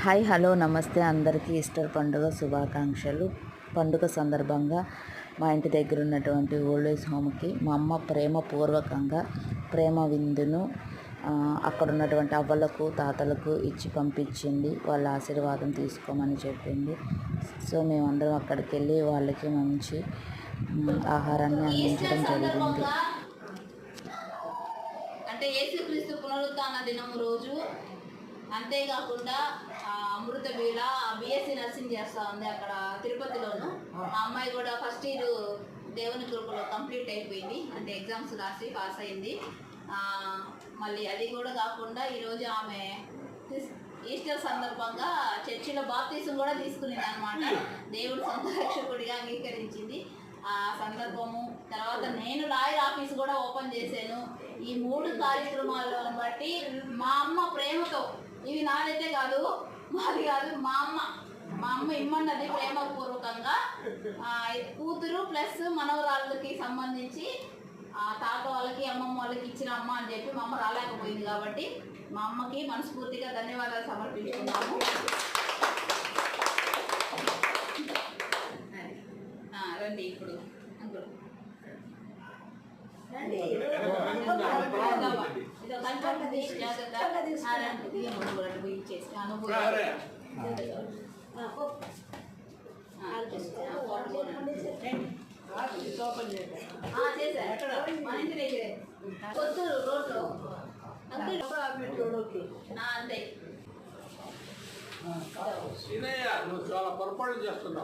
Hi hello నమస్తే అందరికీ Easter పండుగ శుభాకాంక్షలు. పండుగ సందర్భంగా మా ఇంటి దగ్గర ఉన్నటువంటి ఓల్డ్ ఏజ్ హోమ్కి మా అమ్మ ప్రేమపూర్వకంగా ప్రేమ విందును అక్కడ ఉన్నటువంటి అవ్వలకు తాతలకు ఇచ్చి పంపించింది. వాళ్ళ ఆశీర్వాదం తీసుకోమని చెప్పింది. సో మేమందరం అక్కడికి వెళ్ళి వాళ్ళకి మంచి ఆహారాన్ని అందించడం జరిగింది. అంటే యేసుక్రీస్తు పునరుత్థాన దినము రోజు, అంతేకాకుండా అమృత వీళ్ళ బిఎస్సి నర్సింగ్ చేస్తూ ఉంది అక్కడ తిరుపతిలోను. ఆ అమ్మాయి కూడా ఫస్ట్ ఇయర్ దేవుని కృపలో కంప్లీట్ అయిపోయింది, అంటే ఎగ్జామ్స్ రాసి పాస్ అయింది. మళ్ళీ అది కూడా కాకుండా ఈరోజు ఆమె ఈస్టర్ సందర్భంగా చర్చిలో బాప్తీసం కూడా తీసుకునింది అనమాట. దేవుడు సొంత రక్షకుడిగా అంగీకరించింది. ఆ సందర్భము తర్వాత నేను లాయర్ ఆఫీస్ కూడా ఓపెన్ చేశాను. ఈ 3 కార్యక్రమాలను బట్టి మా అమ్మ ప్రేమతో, ఇవి నాదైతే కాదు, మాది కాదు, మా అమ్మ ఇమ్మన్నది ప్రేమపూర్వకంగా కూతురు ప్లస్ మనవరాళ్ళకి సంబంధించి తాత వాళ్ళకి అమ్మమ్మ వాళ్ళకి ఇచ్చిన అమ్మ అని చెప్పి మా అమ్మ రాలేకపోయింది కాబట్టి మా అమ్మకి మనస్ఫూర్తిగా ధన్యవాదాలు సమర్పించుకున్నాము. రండి ఇప్పుడు కొత్తూరు రోడ్లో అంతే. నువ్వు చాలా పొరపాటు చేస్తున్నావు.